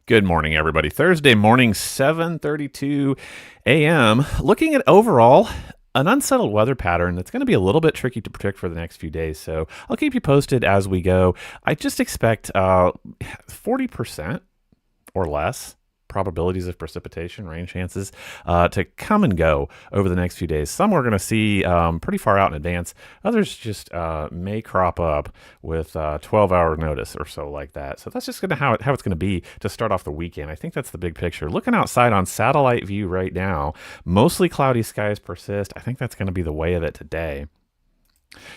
Good morning, everybody. Thursday morning, 7:32 a.m. Looking at overall an unsettled weather pattern that's going to be a little bit tricky to predict for the next few days. So I'll keep you posted as we go. I just expect 40% or less probabilities of precipitation, rain chances, to come and go over the next few days. Some we're going to see pretty far out in advance. Others just may crop up with 12-hour notice or so like that. So that's just going to how it's going to be to start off the weekend. I think that's the big picture. Looking outside on satellite view right now, mostly cloudy skies persist. I think that's going to be the way of it today.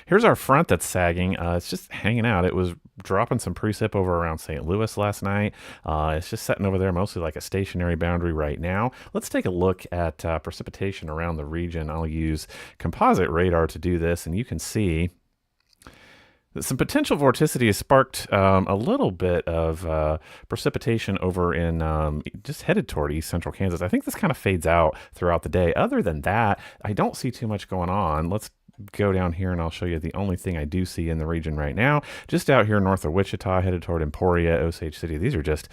Here's our front that's sagging. It's just hanging out. It was dropping some precip over around St. Louis last night. It's just sitting over there mostly like a stationary boundary right now. Let's take a look at precipitation around the region. I'll use composite radar to do this, and you can see that some potential vorticity has sparked a little bit of precipitation over in just headed toward east central Kansas. I think this kind of fades out throughout the day. Other than that, I don't see too much going on. Let's go down here and I'll show you the only thing I do see in the region right now. Just out here north of Wichita, headed toward Emporia, Osage City. These are just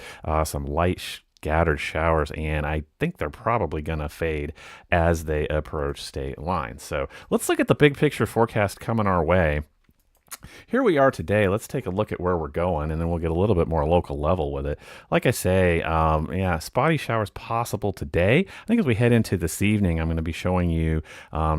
some light scattered showers, and I think they're probably going to fade as they approach state lines. So let's look at the big picture forecast coming our way. Here we are today. Let's take a look at where we're going, and then we'll get a little bit more local level with it. Like I say, yeah, spotty showers possible today. I think as we head into this evening, I'm going to be showing you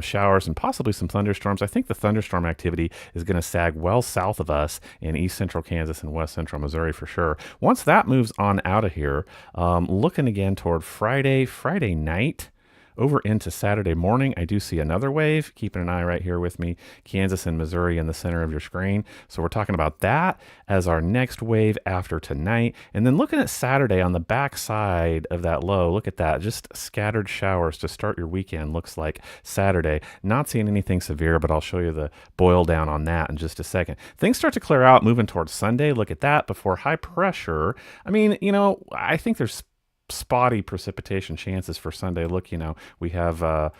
showers and possibly some thunderstorms. I think the thunderstorm activity is going to sag well south of us in east central Kansas and west central Missouri for sure. Once that moves on out of here, looking again toward Friday night, over into Saturday morning, I do see another wave. Keeping an eye right here with me. Kansas and Missouri in the center of your screen. So we're talking about that as our next wave after tonight. And then looking at Saturday on the back side of that low, look at that. Just scattered showers to start your weekend looks like Saturday. Not seeing anything severe, but I'll show you the boil down on that in just a second. Things start to clear out moving towards Sunday. Look at that before high pressure. I mean, I think there's spotty precipitation chances for Sunday. Look, we have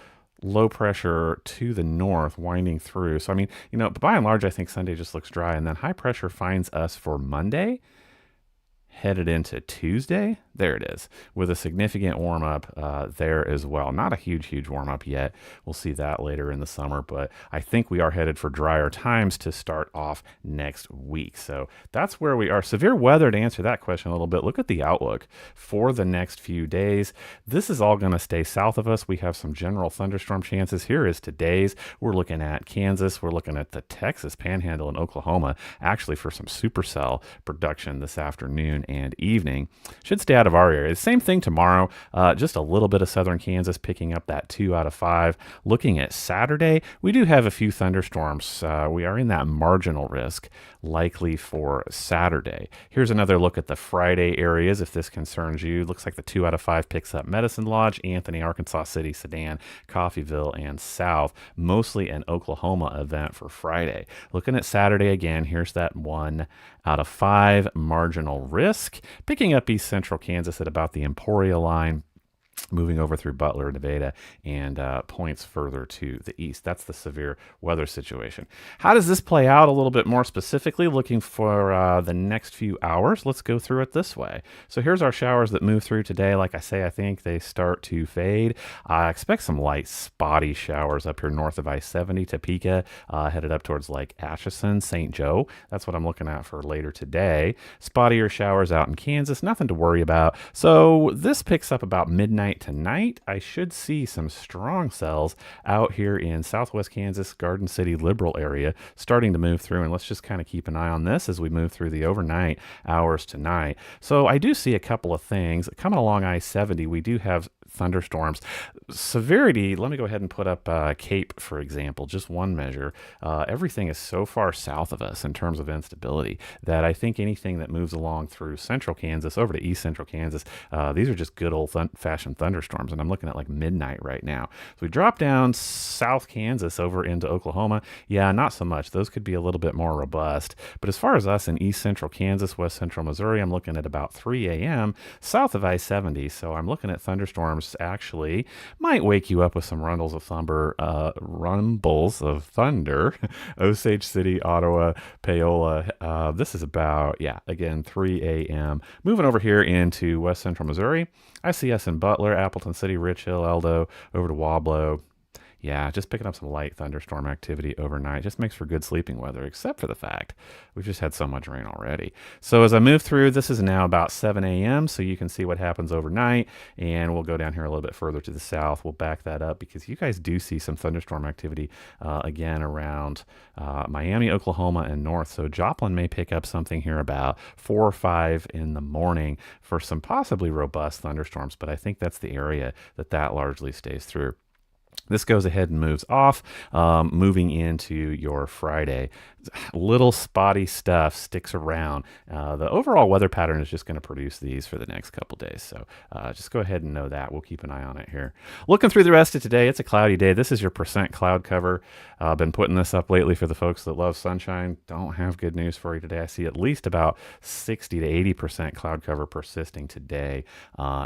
low pressure to the north winding through. So, I mean, but by and large, I think Sunday just looks dry. And then high pressure finds us for Monday, headed into Tuesday. There it is, with a significant warm-up there as well. Not a huge warm-up yet. We'll see that later in the summer, but I think we are headed for drier times to start off next week. So that's where we are. Severe weather, to answer that question a little bit, look at the outlook for the next few days. This is all going to stay south of us. We have some general thunderstorm chances. Here is today's. We're looking at Kansas. We're looking at the Texas Panhandle and Oklahoma, actually for some supercell production this afternoon and evening. Should stay out of our area. The same thing tomorrow, just a little bit of southern Kansas picking up that 2 out of 5. Looking at Saturday, we do have a few thunderstorms. We are in that marginal risk likely for Saturday. Here's another look at the Friday areas if this concerns you. Looks like the 2 out of 5 picks up Medicine Lodge, Anthony, Arkansas City, Sedan, Coffeyville, and South. Mostly an Oklahoma event for Friday. Looking at Saturday again, here's that 1 out of 5 marginal risk. Picking up east central Kansas at about the Emporia line, moving over through Butler, Nevada, and points further to the east. That's the severe weather situation. How does this play out a little bit more specifically? Looking for the next few hours, let's go through it this way. So here's our showers that move through today. Like I say, I think they start to fade. I expect some light spotty showers up here north of I-70, Topeka, headed up towards Lake Atchison, St. Joe. That's what I'm looking at for later today. Spottier showers out in Kansas, nothing to worry about. So this picks up about midnight tonight. I should see some strong cells out here in southwest Kansas, Garden City, Liberal area starting to move through, and let's just kind of keep an eye on this as we move through the overnight hours tonight. So I do see a couple of things coming along I-70. We do have thunderstorms. Severity, let me go ahead and put up Cape, for example, just one measure. Everything is so far south of us in terms of instability that I think anything that moves along through central Kansas over to east central Kansas, these are just good old-fashioned thunderstorms, and I'm looking at like midnight right now. So we drop down south Kansas over into Oklahoma. Yeah, not so much. Those could be a little bit more robust. But as far as us in east central Kansas, west central Missouri, I'm looking at about 3 a.m. south of I-70. So I'm looking at thunderstorms thunderstorms actually might wake you up with some rumbles of thunder. Osage City, Ottawa, Paola. This is about, yeah, again, 3 a.m. Moving over here into west central Missouri. I see us in Butler, Appleton City, Rich Hill, Eldo, over to Wablo. Yeah, just picking up some light thunderstorm activity overnight just makes for good sleeping weather, except for the fact we've just had so much rain already. So as I move through, this is now about 7 a.m., so you can see what happens overnight, and we'll go down here a little bit further to the south. We'll back that up because you guys do see some thunderstorm activity again around Miami, Oklahoma, and north. So Joplin may pick up something here about 4 or 5 in the morning for some possibly robust thunderstorms, but I think that's the area that largely stays through. This goes ahead and moves off, moving into your Friday. Little spotty stuff sticks around. The overall weather pattern is just going to produce these for the next couple days. So just go ahead and know that. We'll keep an eye on it here. Looking through the rest of today, it's a cloudy day. This is your percent cloud cover. I've been putting this up lately for the folks that love sunshine. Don't have good news for you today. I see at least about 60 to 80% cloud cover persisting today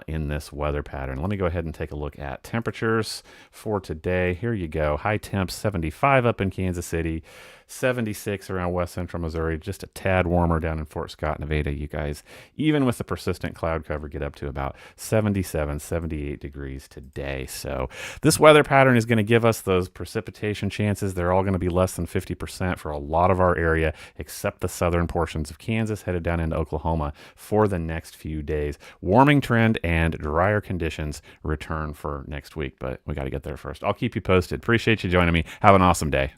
in this weather pattern. Let me go ahead and take a look at temperatures for today. Here you go. High temps 75 up in Kansas City, 76 around west central Missouri, just a tad warmer down in Fort Scott, Nevada. You guys, even with the persistent cloud cover, get up to about 77, 78 degrees today. So this weather pattern is going to give us those precipitation chances. They're all going to be less than 50% for a lot of our area, except the southern portions of Kansas headed down into Oklahoma for the next few days. Warming trend and drier conditions return for next week, but we got to get there first. I'll keep you posted. Appreciate you joining me. Have an awesome day.